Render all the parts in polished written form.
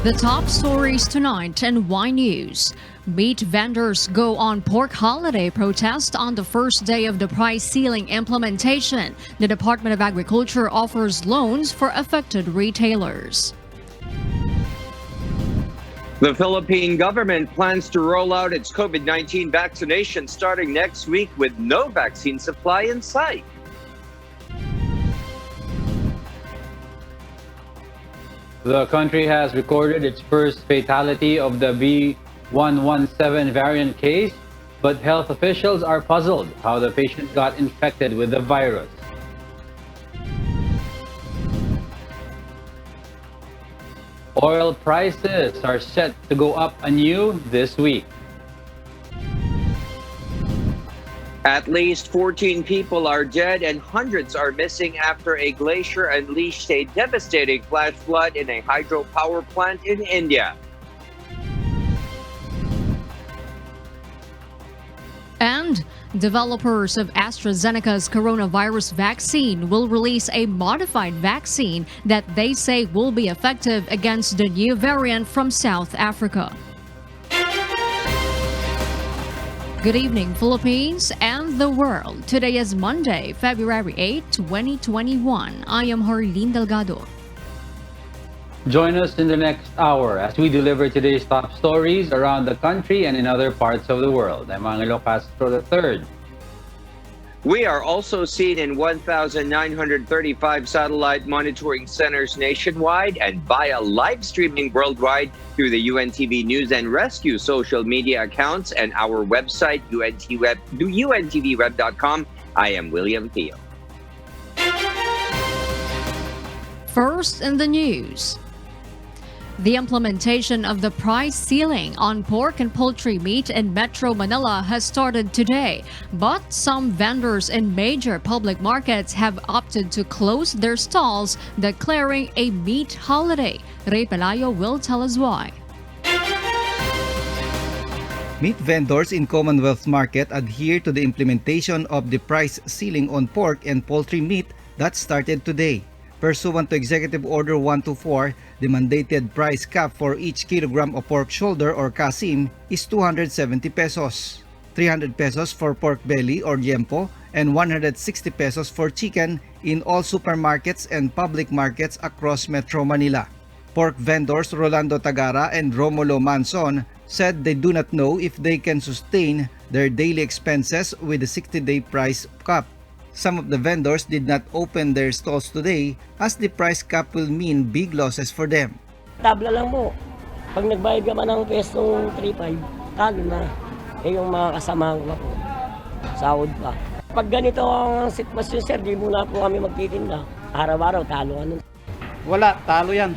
The top stories tonight in Y News. Meat vendors go on pork holiday protest on the first day of the price ceiling implementation. The Department of Agriculture offers loans for affected retailers. The Philippine government plans to roll out its COVID-19 vaccination starting next week with no vaccine supply in sight. The country has recorded its first fatality of the B117 variant case, but health officials are puzzled how the patient got infected with the virus. Oil prices are set to go up anew this week. At least 14 people are dead and hundreds are missing after a glacier unleashed a devastating flash flood in a hydropower plant in India. And developers of AstraZeneca's coronavirus vaccine will release a modified vaccine that they say will be effective against the new variant from South Africa. Good evening, Philippines and the world. Today is Monday, February 8, 2021. I am Harleen Delgado. Join us in the next hour as we deliver today's top stories around the country and in other parts of the world. I'm Angelo Castro III. We are also seen in 1,935 satellite monitoring centers nationwide and via live streaming worldwide through the UNTV News and Rescue social media accounts and our website, UNTVweb.com. I am William Theo. First in the news. The implementation of the price ceiling on pork and poultry meat in Metro Manila has started today, but some vendors in major public markets have opted to close their stalls, declaring a meat holiday. Ray Pelayo will tell us why. Meat vendors in Commonwealth Market adhere to the implementation of the price ceiling on pork and poultry meat that started today. Pursuant to Executive Order 124, the mandated price cap for each kilogram of pork shoulder or kasim is 270 pesos, 300 pesos for pork belly or liempo, and 160 pesos for chicken in all supermarkets and public markets across Metro Manila. Pork vendors Rolando Tagara and Romulo Manson said they do not know if they can sustain their daily expenses with the 60-day price cap. Some of the vendors did not open their stalls today as the price cap will mean big losses for them. Tabla lang mo. Pag nagbayad ka man ng pesong 3.5, talo na. Yung mga kasamahan ko po. Sahod pa. Pag ganito ang sitwasyon, sir, di muna po kami magtitinda. Araw-araw, talo ka nun. Wala, talo yan.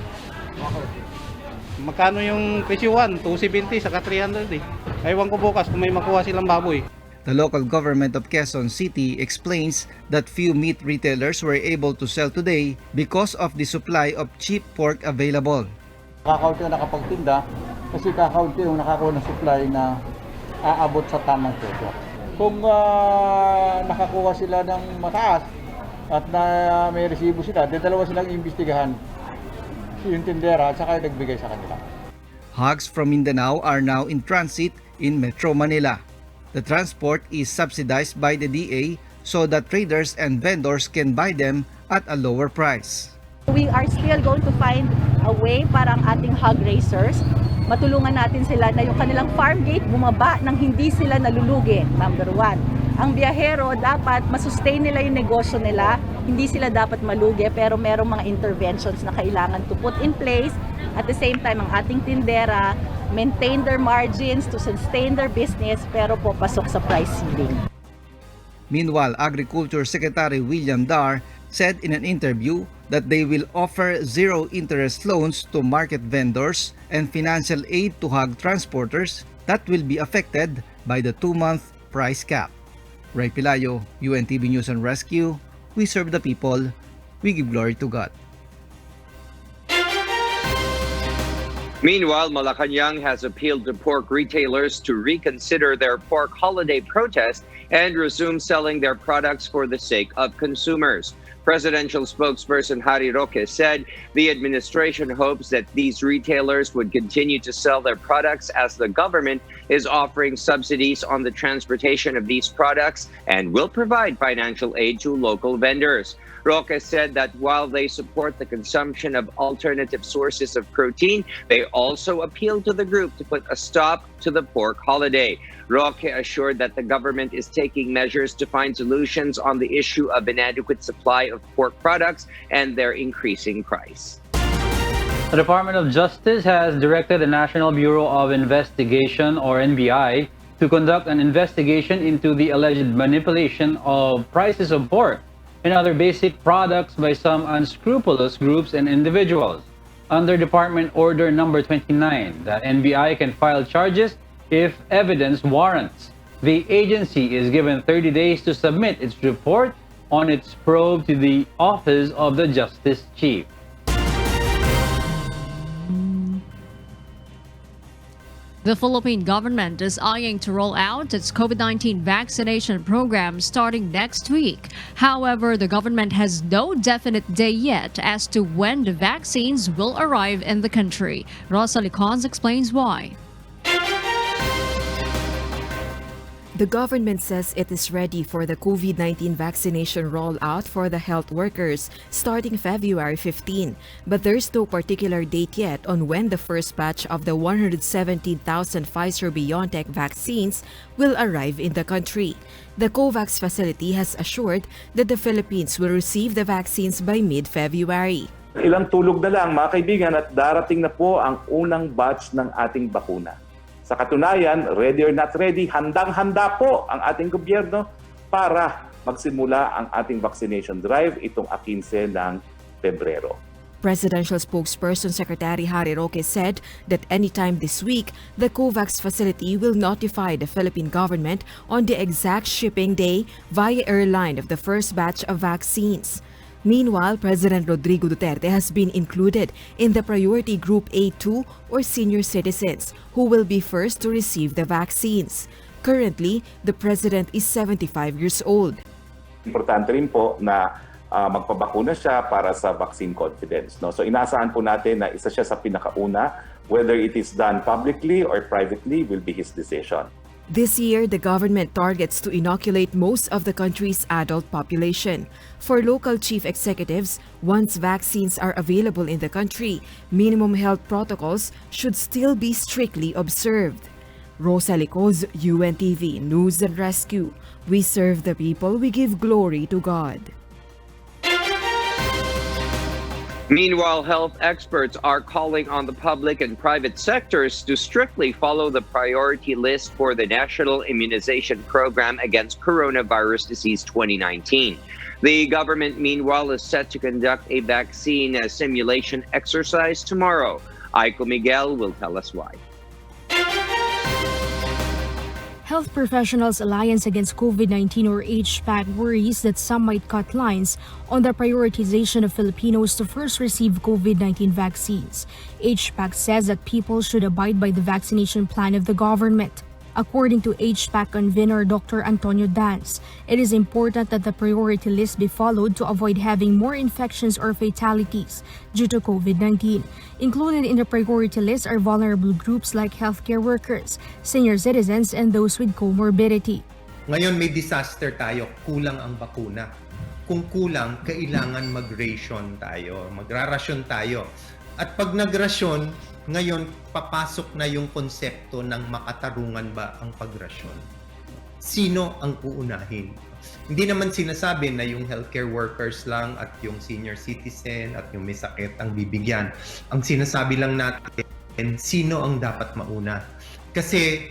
Magkano yung presyo 1? 270 saka 300 eh. Aywan ko bukas kung may makuha silang baboy. The local government of Quezon City explains that few meat retailers were able to sell today because of the supply of cheap pork available. Kakaunti na nakapagtinda kasi kakaunti yung nakakuha ng supply na aabot sa tamang presyo. Kung nakakuha sila ng mataas at na may resibo sila, dalawa silang imbestigahan yung tindera at saka nagbigay sa kanila. Hogs from Mindanao are now in transit in Metro Manila. The transport is subsidized by the DA so that traders and vendors can buy them at a lower price. We are still going to find a way para ang ating hog raisers, matulungan natin sila na yung kanilang farm gate bumaba nang hindi sila nalulugi. Number one. Ang biyahero dapat masustain nila yung negosyo nila, hindi sila dapat malugi pero merong mga interventions na kailangan to put in place. At the same time, ang ating tindera maintain their margins to sustain their business pero po pasok sa price ceiling. Meanwhile, Agriculture Secretary William Dar said in an interview that they will offer zero-interest loans to market vendors and financial aid to hog transporters that will be affected by the 2-month price cap. Ray Pelayo, UNTV News and Rescue. We serve the people. We give glory to God. Meanwhile, Malacanang has appealed to pork retailers to reconsider their pork holiday protest and resume selling their products for the sake of consumers. Presidential spokesperson Harry Roque said the administration hopes that these retailers would continue to sell their products as the government is offering subsidies on the transportation of these products and will provide financial aid to local vendors. Roque said that while they support the consumption of alternative sources of protein, they also appealed to the group to put a stop to the pork holiday. Roque assured that the government is taking measures to find solutions on the issue of inadequate supply of pork products and their increasing price. The Department of Justice has directed the National Bureau of Investigation, or NBI, to conduct an investigation into the alleged manipulation of prices of pork and other basic products by some unscrupulous groups and individuals. Under Department Order Number 29, the NBI can file charges if evidence warrants. The agency is given 30 days to submit its report on its probe to the Office of the Justice Chief. The Philippine government is eyeing to roll out its COVID-19 vaccination program starting next week. However, the government has no definite day yet as to when the vaccines will arrive in the country. Rosalie Cons explains why. The government says it is ready for the COVID-19 vaccination rollout for the health workers starting February 15, but there is no particular date yet on when the first batch of the 117,000 Pfizer-BioNTech vaccines will arrive in the country. The COVAX facility has assured that the Philippines will receive the vaccines by mid-February. Ilang tulog na lang mga kaibigan at darating na po ang unang batch ng ating bakuna. Sa katunayan, ready or not ready, handang-handa po ang ating gobyerno para magsimula ang ating vaccination drive itong 15 ng Pebrero. Presidential spokesperson Secretary Harry Roque said that anytime this week, the COVAX facility will notify the Philippine government on the exact shipping day via airline of the first batch of vaccines. Meanwhile, President Rodrigo Duterte has been included in the Priority Group A2 or senior citizens who will be first to receive the vaccines. Currently, the President is 75 years old. Importante rin po na magpabakuna siya para sa vaccine confidence. No? So inaasahan po natin na isa siya sa pinakauna. Whether it is done publicly or privately will be his decision. This year, the government targets to inoculate most of the country's adult population. For local chief executives, once vaccines are available in the country, minimum health protocols should still be strictly observed. Rosalie Coz, UNTV News and Rescue. We serve the people, we give glory to God. Meanwhile, health experts are calling on the public and private sectors to strictly follow the priority list for the National Immunization Program against Coronavirus Disease 2019. The government, meanwhile, is set to conduct a vaccine simulation exercise tomorrow. Aiko Miguel will tell us why. Health Professionals Alliance Against COVID-19 or HPAC worries that some might cut lines on the prioritization of Filipinos to first receive COVID-19 vaccines. HPAC says that people should abide by the vaccination plan of the government. According to HPAC convener Dr. Antonio Danz, it is important that the priority list be followed to avoid having more infections or fatalities due to COVID-19. Included in the priority list are vulnerable groups like healthcare workers, senior citizens, and those with comorbidity. Ngayon may disaster tayo, kulang ang bakuna. Kung kulang, kailangan mag-ration tayo, magrarasyon tayo. At pag nagrasyon, ngayon papasok na yung konsepto ng makatarungan ba ang pagrasyon. Sino ang uunahin? Hindi naman sinasabi na yung healthcare workers lang at yung senior citizen at yung may sakit ang bibigyan. Ang sinasabi lang natin, sino ang dapat mauna? Kasi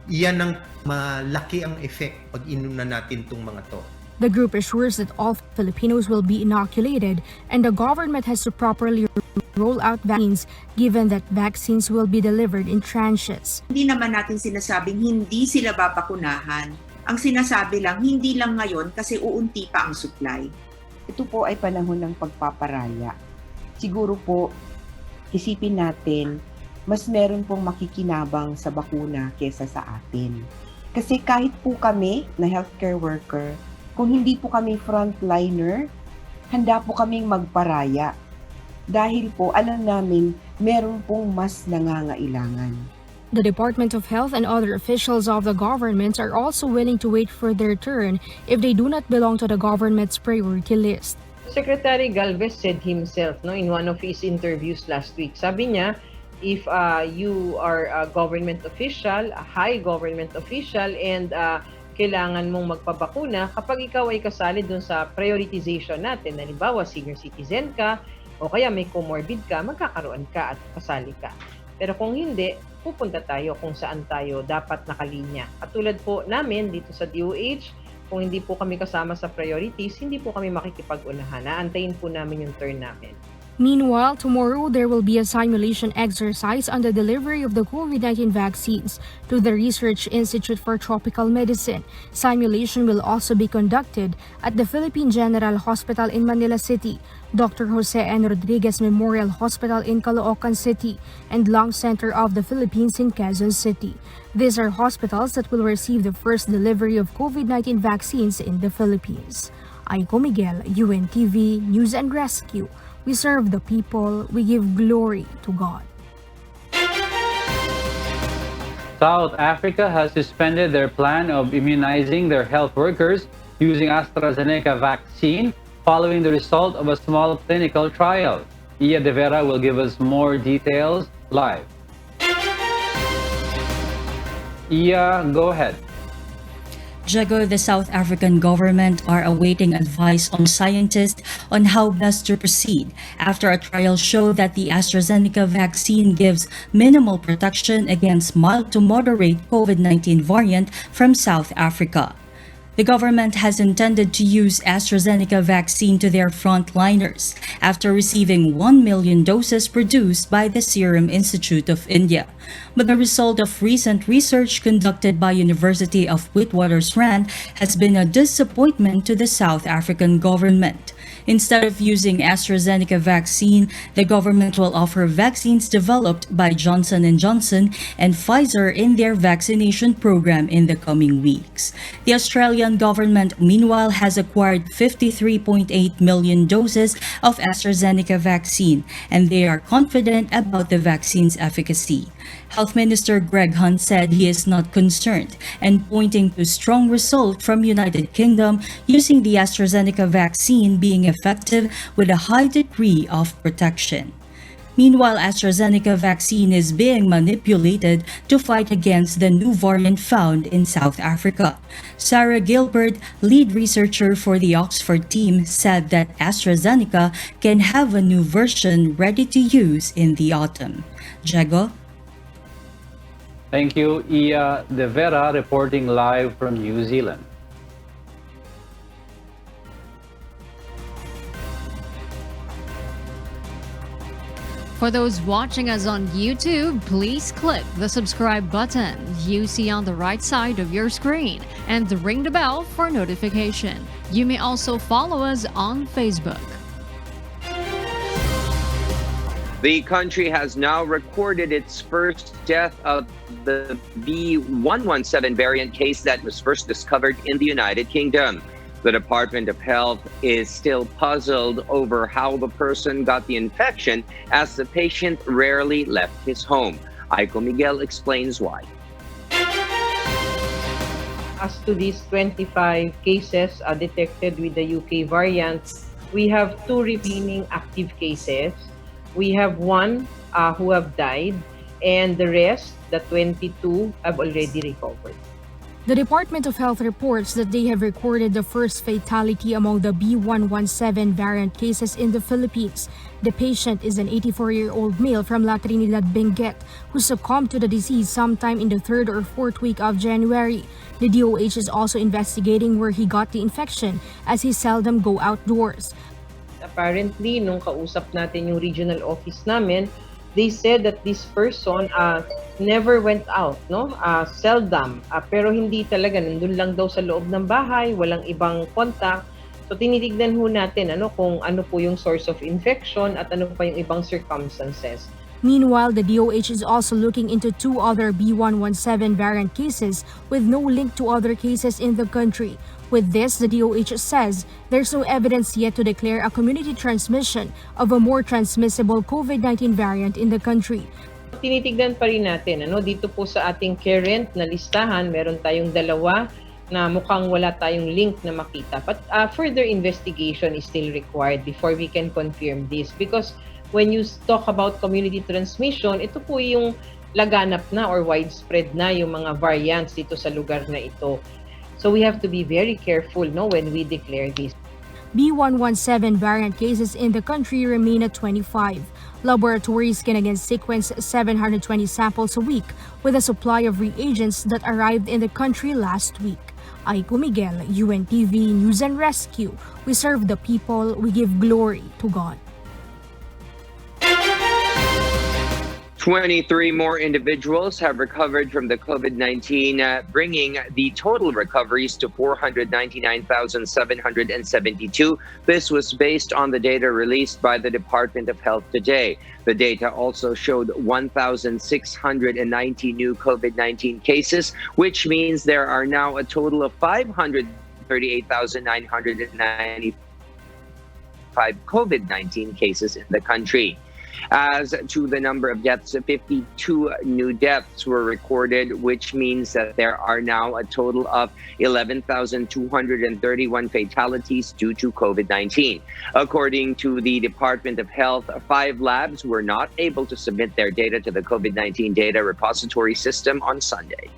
iyan ang malaki ang effect pag inuna natin itong mga to. The group assures that all Filipinos will be inoculated and the government has to properly roll out vaccines given that vaccines will be delivered in tranches. Hindi naman natin sinasabing hindi sila babakunahan. Ang sinasabi lang, hindi lang ngayon kasi uunti pa ang supply. Ito po ay panahon ng pagpaparaya. Siguro po, isipin natin, mas meron pong makikinabang sa bakuna kesa sa atin. Kasi kahit po kami na healthcare worker, kung hindi po kami frontliner, handa po kaming magparaya dahil po alam namin meron pong mas nangangailangan. The Department of Health and other officials of the government are also willing to wait for their turn if they do not belong to the government's priority list. Secretary Galvez said himself in one of his interviews last week, sabi niya, if you are a government official, a high government official, and kailangan mong magpabakuna, kapag ikaw ay kasali dun sa prioritization natin, halimbawa senior citizen ka, o kaya may comorbid ka, magkakaroon ka at kasali ka. Pero kung hindi, pupunta tayo kung saan tayo dapat nakalinya. Katulad po namin dito sa DOH, kung hindi po kami kasama sa priorities, hindi po kami makikipag-unahan. Naantayin po namin yung turn namin. Meanwhile, tomorrow there will be a simulation exercise on the delivery of the COVID-19 vaccines to the Research Institute for Tropical Medicine. Simulation will also be conducted at the Philippine General Hospital in Manila City, Dr. Jose N. Rodriguez Memorial Hospital in Caloocan City, and Lung Center of the Philippines in Quezon City. These are hospitals that will receive the first delivery of COVID-19 vaccines in the Philippines. Aiko Miguel, UNTV News and Rescue. We serve the people, we give glory to God. South Africa has suspended their plan of immunizing their health workers using AstraZeneca vaccine following the result of a small clinical trial. Iya De Vera will give us more details live. Iya, go ahead. Jago, the South African government are awaiting advice on scientists on how best to proceed after a trial showed that the AstraZeneca vaccine gives minimal protection against mild to moderate COVID-19 variant from South Africa. The government has intended to use AstraZeneca vaccine to their frontliners after receiving 1 million doses produced by the Serum Institute of India. But the result of recent research conducted by University of Witwatersrand has been a disappointment to the South African government. Instead of using AstraZeneca vaccine, the government will offer vaccines developed by Johnson & Johnson and Pfizer in their vaccination program in the coming weeks. The Australian government, meanwhile, has acquired 53.8 million doses of AstraZeneca vaccine, and they are confident about the vaccine's efficacy. Health Minister Greg Hunt said he is not concerned and pointing to strong result from United Kingdom using the AstraZeneca vaccine being effective with a high degree of protection. Meanwhile, AstraZeneca vaccine is being manipulated to fight against the new variant found in South Africa. Sarah Gilbert, lead researcher for the Oxford team, said that AstraZeneca can have a new version ready to use in the autumn. Jago? Thank you, Iya De Vera, reporting live from New Zealand. For those watching us on YouTube, please click the subscribe button you see on the right side of your screen and ring the bell for notification. You may also follow us on Facebook. The country has now recorded its first death of the B117 variant case that was first discovered in the United Kingdom. The Department of Health is still puzzled over how the person got the infection, as the patient rarely left his home. Aiko Miguel explains why. As to these 25 cases detected with the UK variant, we have 2 remaining active cases. We have 1 who have died, and the rest, the 22, have already recovered. The Department of Health reports that they have recorded the first fatality among the B117 variant cases in the Philippines. The patient is an 84-year-old male from La Trinidad, Benguet, who succumbed to the disease sometime in the 3rd or 4th week of January. The DOH is also investigating where he got the infection, as he seldom go outdoors. Apparently, nung kausap natin yung regional office namin, they said that this person never went out, seldom. Pero hindi talaga, nandun lang daw sa loob ng bahay, walang ibang contact. So tinitignan ho natin kung ano po yung source of infection at ano pa yung ibang circumstances. Meanwhile, the DOH is also looking into 2 other B117 variant cases with no link to other cases in the country. With this, the DOH says there's no evidence yet to declare a community transmission of a more transmissible COVID-19 variant in the country. Tinitignan pa rin natin, dito po sa ating current na listahan, meron tayong 2 na mukhang wala tayong link na makita. But further investigation is still required before we can confirm this. Because when you talk about community transmission, ito po yung laganap na or widespread na yung mga variants dito sa lugar na ito. So we have to be very careful when we declare this. B117 variant cases in the country remain at 25. Laboratories can again sequence 720 samples a week with a supply of reagents that arrived in the country last week. Aiko Miguel, UNTV News and Rescue. We serve the people, we give glory to God. 23 more individuals have recovered from the COVID-19, bringing the total recoveries to 499,772. This was based on the data released by the Department of Health today. The data also showed 1,690 new COVID-19 cases, which means there are now a total of 538,995 COVID-19 cases in the country. As to the number of deaths, 52 new deaths were recorded, which means that there are now a total of 11,231 fatalities due to COVID-19. According to the Department of Health, 5 labs were not able to submit their data to the COVID-19 data repository system on Sunday.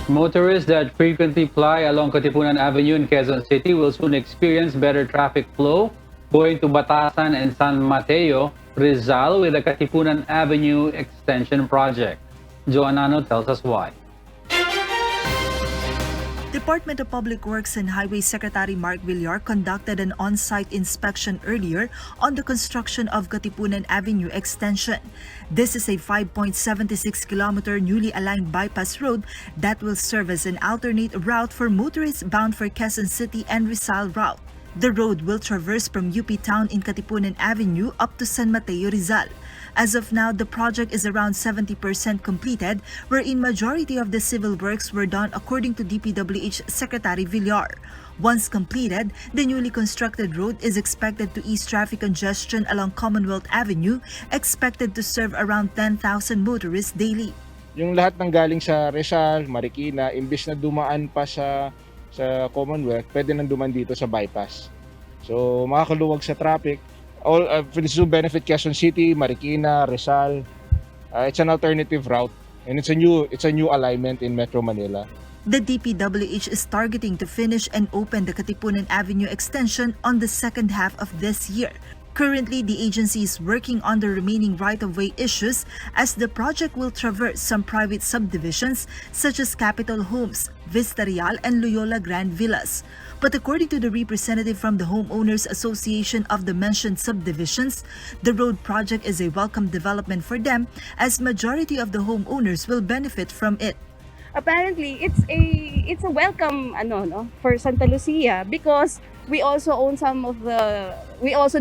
Motorists that frequently ply along Katipunan Avenue in Quezon City will soon experience better traffic flow going to Batasan and San Mateo, Rizal with the Katipunan Avenue Extension Project. Joanano tells us why. Department of Public Works and Highways Secretary Mark Villar conducted an on-site inspection earlier on the construction of Katipunan Avenue Extension. This is a 5.76-kilometer newly aligned bypass road that will serve as an alternate route for motorists bound for Quezon City and Rizal route. The road will traverse from UP Town in Katipunan Avenue up to San Mateo, Rizal. As of now, the project is around 70% completed, wherein majority of the civil works were done according to DPWH Secretary Villar. Once completed, the newly constructed road is expected to ease traffic congestion along Commonwealth Avenue, expected to serve around 10,000 motorists daily. Yung lahat ng galing sa Rizal, Marikina, imbis na dumaan pa sa Commonwealth, pwede nang duman dito sa bypass. So makakaluwag sa traffic. This will benefit Quezon City, Marikina, Rizal. It's an alternative route and it's a new alignment in Metro Manila. The DPWH is targeting to finish and open the Katipunan Avenue extension on the second half of this year. Currently, the agency is working on the remaining right-of-way issues as the project will traverse some private subdivisions such as Capitol Homes, Vista Real, and Loyola Grand Villas. But according to the representative from the Homeowners Association of the mentioned subdivisions, the road project is a welcome development for them as majority of the homeowners will benefit from it. Apparently, it's a welcome for Santa Lucia because we also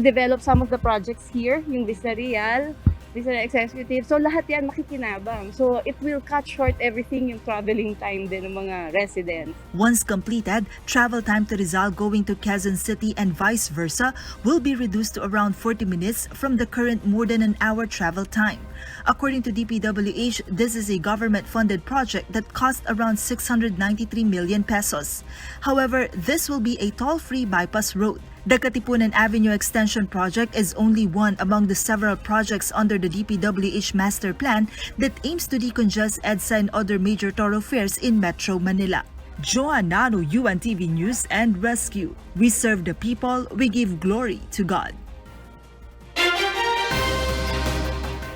develop some of the projects here, yung Vista Real, Vista Executive. So lahat yan makikinabang. So it will cut short everything yung traveling time din ng mga residents. Once completed, travel time to Rizal going to Quezon City and vice versa will be reduced to around 40 minutes from the current more than an hour travel time. According to DPWH, this is a government-funded project that cost around 693 million pesos. However, this will be a toll-free bypass road. The Katipunan Avenue Extension Project is only one among the several projects under the DPWH Master Plan that aims to decongest EDSA and other major thoroughfares in Metro Manila. Joanano, UNTV News and Rescue. We serve the people, we give glory to God.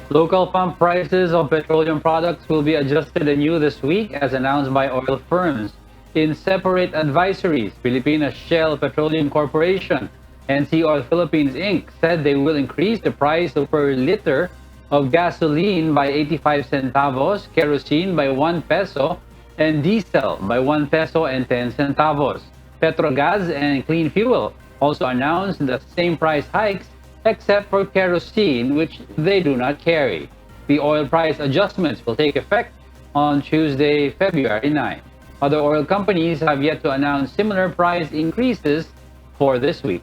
Local pump prices of petroleum products will be adjusted anew this week as announced by oil firms. In separate advisories, Philippine Shell Petroleum Corporation and Sea Oil Philippines Inc. said they will increase the price per liter of gasoline by 85 centavos, kerosene by 1 peso, and diesel by 1 peso and 10 centavos. Petrogas and Clean Fuel also announced the same price hikes except for kerosene, which they do not carry. The oil price adjustments will take effect on Tuesday, February 9. Other oil companies have yet to announce similar price increases for this week.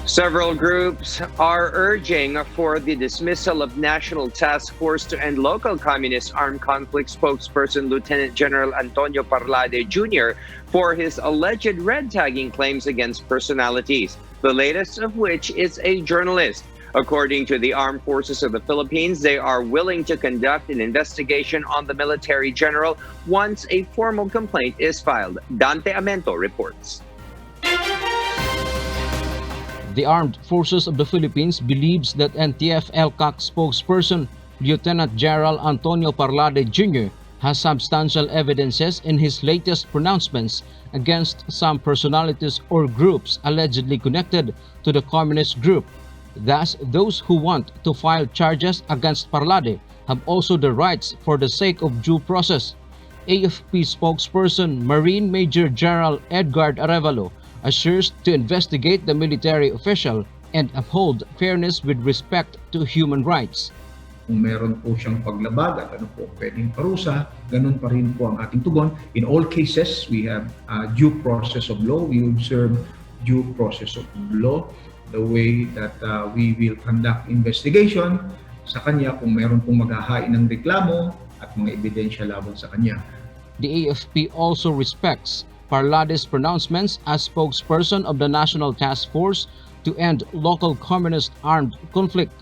Several groups are urging for the dismissal of National Task Force to End Local Communist Armed Conflict spokesperson Lieutenant General Antonio Parlade Jr. for his alleged red tagging claims against personalities, the latest of which is a journalist. According to the Armed Forces of the Philippines, they are willing to conduct an investigation on the military general once a formal complaint is filed. Dante Amento reports. The Armed Forces of the Philippines believes that NTF-ELCAC spokesperson Lieutenant General Antonio Parlade Jr. has substantial evidences in his latest pronouncements against some personalities or groups allegedly connected to the communist group. Thus, those who want to file charges against Parlade have also the rights for the sake of due process. AFP spokesperson Marine Major General Edgar Arevalo assures to investigate the military official and uphold fairness with respect to human rights. Kung meron po siyang paglabag at ano po pwedeng parusa, ganun pa rin po ang ating tugon. In all cases, we have due process of law. We observe due process of law, the way that we will conduct investigation sa kanya kung meron pong maghahain ng reklamo at mga ebidensya laban sa kanya. The AFP also respects Parlade's pronouncements as spokesperson of the National Task Force to End Local Communist Armed Conflict.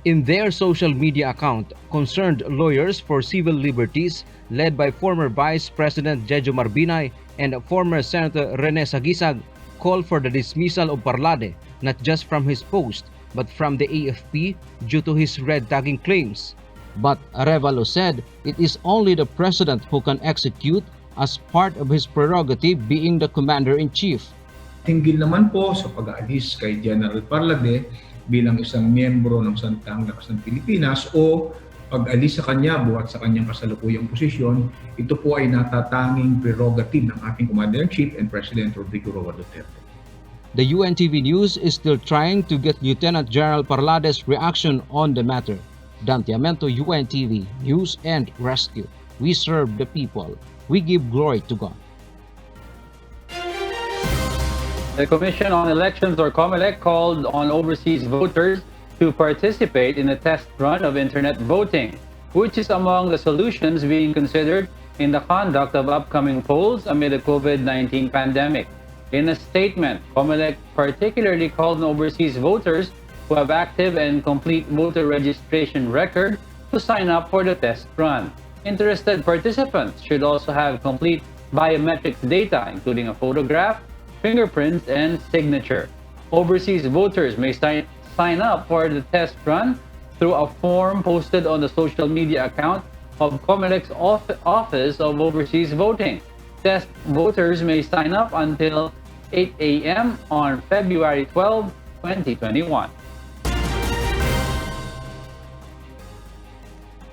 In their social media account, concerned lawyers for civil liberties led by former Vice President Jejo Marbinay and former Senator Rene Sagisag call for the dismissal of Parlade, not just from his post, but from the AFP due to his red tagging claims. But Arevalo said it is only the president who can execute as part of his prerogative being the commander-in-chief. Hinggil naman po sa pag-aalis kay General Parlade bilang isang miyembro ng Santang Lakas ng Pilipinas o pag-alis sa kanya buhat sa kanyang kasalukuyang posisyon, ito po ay natatanging prerogative ng ating Commander-in-Chief and President Rodrigo Roa Duterte. The UNTV News is still trying to get Lieutenant General Parlade's reaction on the matter. Dante Amento, UNTV, News and Rescue. We serve the people. We give glory to God. The Commission on Elections, or COMELEC, called on overseas voters to participate in a test run of internet voting, which is among the solutions being considered in the conduct of upcoming polls amid the COVID-19 pandemic. In a statement, COMELEC particularly called on overseas voters who have active and complete voter registration record to sign up for the test run. Interested participants should also have complete biometrics data, including a photograph, fingerprints, and signature. Overseas voters may sign up for the test run through a form posted on the social media account of COMELEC's Office of Overseas Voting. Test voters may sign up until 8 a.m. on February 12, 2021.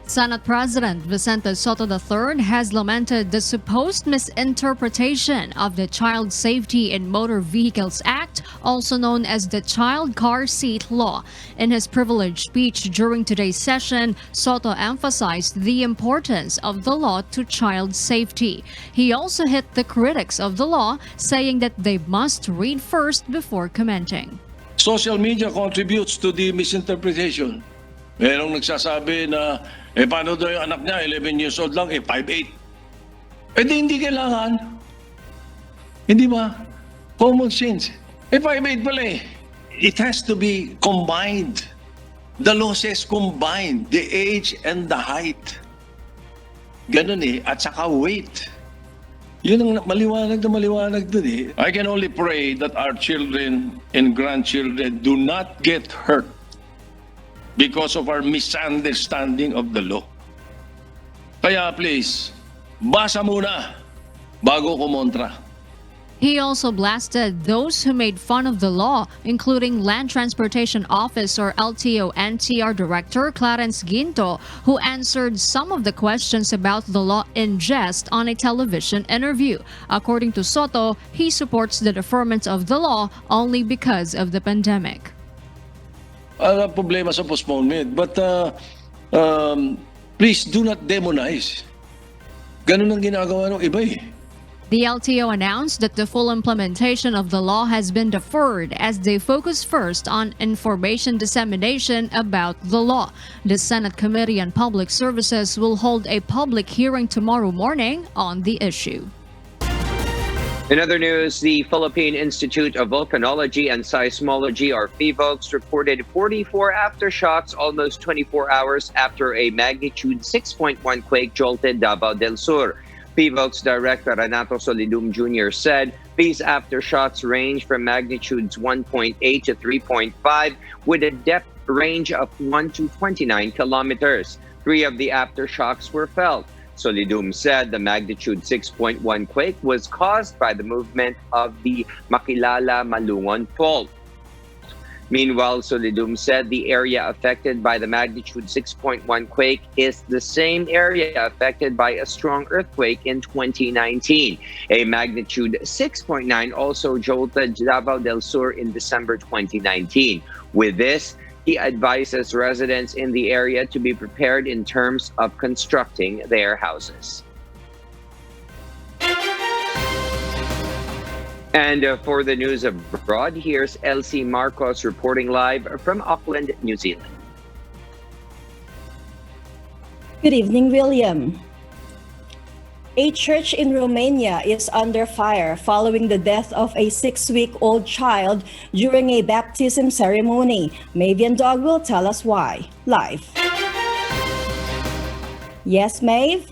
Senate President Vicente Sotto III has lamented the supposed misinterpretation of the Child Safety in Motor Vehicles Act, also known as the Child Car Seat Law. In his privileged speech during today's session, Sotto emphasized the importance of the law to child safety. He also hit the critics of the law, saying that they must read first before commenting. Social media contributes to the misinterpretation. Merong nagsasabi na paano daw yung anak niya, 11 years old lang, 5'8". Hindi kailangan. Hindi ba? Common sense. 5'8 pala . It has to be combined. The law says combined. The age and the height. Ganun at saka weight. Yun ang maliwanag dun . I can only pray that our children and grandchildren do not get hurt because of our misunderstanding of the law. Kaya please, basa muna bago kumontra. He also blasted those who made fun of the law, including Land Transportation Office or LTO NTR Director Clarence Ginto, who answered some of the questions about the law in jest on a television interview. According to Sotto, he supports the deferment of the law only because of the pandemic. Problema sa postponement, but please do not demonize. Ganun ang ginagawa ng iba eh. The LTO announced that the full implementation of the law has been deferred as they focus first on information dissemination about the law. The Senate Committee on Public Services will hold a public hearing tomorrow morning on the issue. In other news, the Philippine Institute of Volcanology and Seismology, or PHIVOLCS, reported 44 aftershocks almost 24 hours after a magnitude 6.1 quake jolted Davao del Sur. PHIVOLCS Director Renato Solidum Jr. said these aftershocks range from magnitudes 1.8 to 3.5 with a depth range of 1 to 29 kilometers. 3 of the aftershocks were felt. Solidum said the magnitude 6.1 quake was caused by the movement of the Makilala-Malungon Fault. Meanwhile, Solidum said the area affected by the magnitude 6.1 quake is the same area affected by a strong earthquake in 2019. A magnitude 6.9 also jolted Davao del Sur in December 2019. With this, he advises residents in the area to be prepared in terms of constructing their houses. And for the news abroad, here's Elsie Marcos reporting live from Auckland, New Zealand. Good evening, William. A church in Romania is under fire following the death of a 6-week-old child during a baptism ceremony. Mavian Dog will tell us why. Live. Yes, Maeve?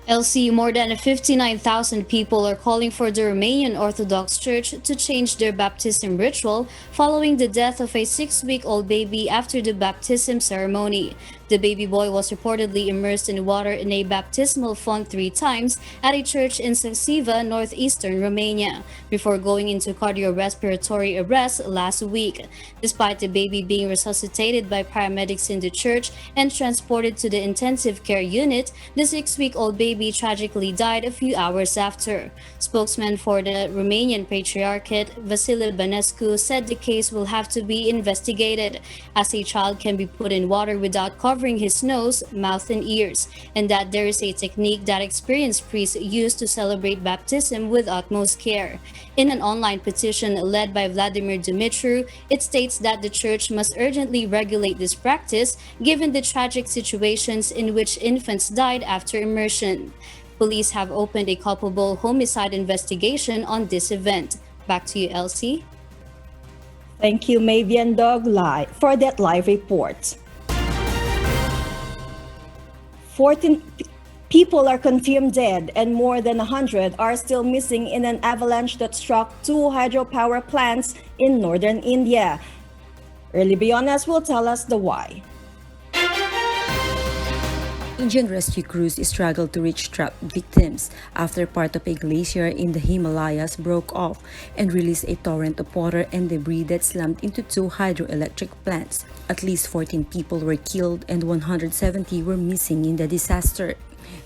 LC, more than 59,000 people are calling for the Romanian Orthodox Church to change their baptism ritual following the death of a 6-week-old baby after the baptism ceremony. The baby boy was reportedly immersed in water in a baptismal font 3 times at a church in Săsiva, northeastern Romania, before going into cardiorespiratory arrest last week. Despite the baby being resuscitated by paramedics in the church and transported to the intensive care unit, the 6-week-old baby tragically died a few hours after. Spokesman for the Romanian Patriarchate, Vasile Bănescu, said the case will have to be investigated, as a child can be put in water without covering his nose, mouth, and ears, and that there is a technique that experienced priests use to celebrate baptism with utmost care. In an online petition led by Vladimir Dumitru, it states that the church must urgently regulate this practice given the tragic situations in which infants died after immersion. Police have opened a culpable homicide investigation on this event. Back to you, Elsie. Thank you, Mavian Dog, for that live report. 14 people are confirmed dead and more than 100 are still missing in an avalanche that struck 2 hydropower plants in northern India. Early Briones will tell us the why. Indian rescue crews struggled to reach trapped victims after part of a glacier in the Himalayas broke off and released a torrent of water and debris that slammed into 2 hydroelectric plants. At least 14 people were killed and 170 were missing in the disaster.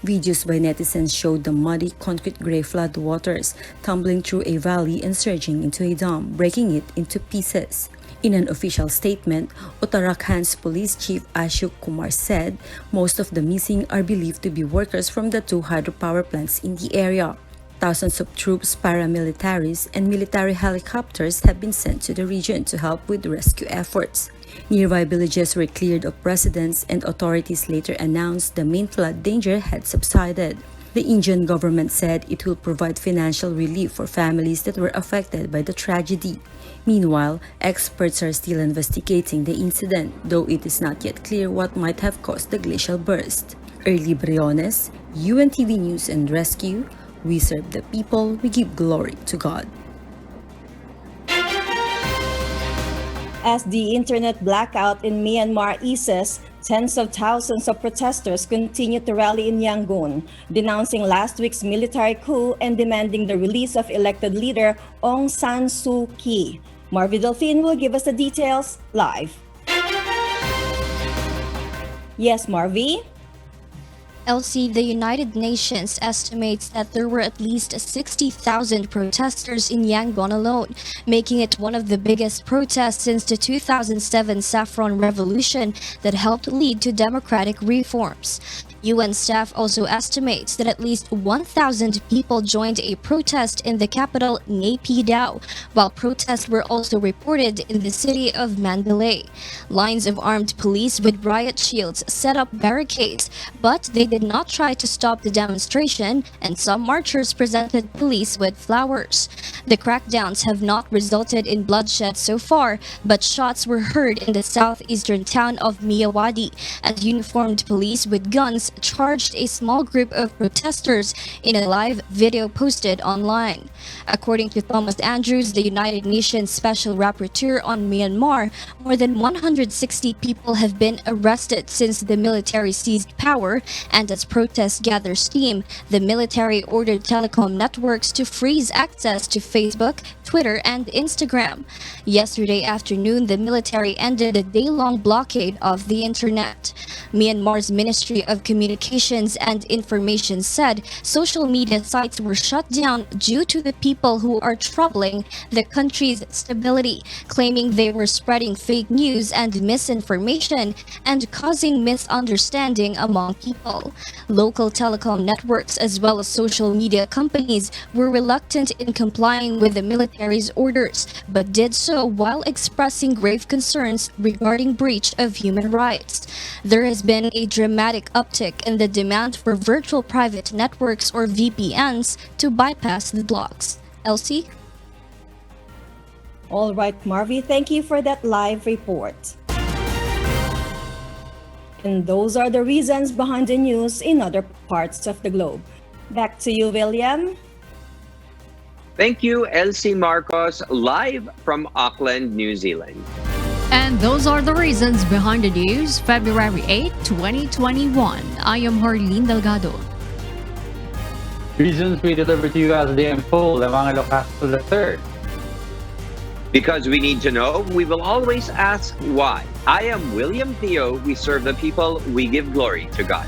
Videos by netizens showed the muddy concrete gray flood waters tumbling through a valley and surging into a dam, breaking it into pieces. In an official statement, Uttarakhand's police chief Ashok Kumar said most of the missing are believed to be workers from the 2 hydropower plants in the area. Thousands of troops, paramilitaries, and military helicopters have been sent to the region to help with rescue efforts. Nearby villages were cleared of residents, and authorities later announced the main flood danger had subsided. The Indian government said it will provide financial relief for families that were affected by the tragedy. Meanwhile, experts are still investigating the incident, though it is not yet clear what might have caused the glacial burst. Early Briones, UNTV News and Rescue. We serve the people, we give glory to God. As the internet blackout in Myanmar eases, Tens of thousands of protesters continue to rally in Yangon, denouncing last week's military coup and demanding the release of elected leader Aung San Suu Kyi. Marvy Delphine will give us the details live. Yes, Marvy? Elsie, the United Nations estimates that there were at least 60,000 protesters in Yangon alone, making it one of the biggest protests since the 2007 Saffron Revolution that helped lead to democratic reforms. UN staff also estimates that at least 1,000 people joined a protest in the capital Naypyidaw, while protests were also reported in the city of Mandalay. Lines of armed police with riot shields set up barricades, but they did not try to stop the demonstration, and some marchers presented police with flowers. The crackdowns have not resulted in bloodshed so far, but shots were heard in the southeastern town of Miyawadi, and uniformed police with guns charged a small group of protesters in a live video posted online. According to Thomas Andrews, the United Nations Special Rapporteur on Myanmar, more than 160 people have been arrested since the military seized power, and as protests gather steam, the military ordered telecom networks to freeze access to Facebook, Twitter, and Instagram. Yesterday afternoon, the military ended a day-long blockade of the internet. Myanmar's Ministry of Communications and Information said social media sites were shut down due to the people who are troubling the country's stability, claiming they were spreading fake news and misinformation and causing misunderstanding among people. Local telecom networks as well as social media companies were reluctant in complying with the military's orders, but did so while expressing grave concerns regarding breach of human rights. There has been a dramatic uptick in the demand for virtual private networks or VPNs to bypass the blocks. Elsie? All right, Marvy, thank you for that live report. And those are the reasons behind the news in other parts of the globe. Back to you, William. Thank you, Elsie Marcos, live from Auckland, New Zealand. And those are the reasons behind the news, February 8, 2021. I am Harleen Delgado. Reasons we deliver to you as they unfold, Evangelo Castro III. Because we need to know, we will always ask why. I am William Theo. We serve the people. We give glory to God.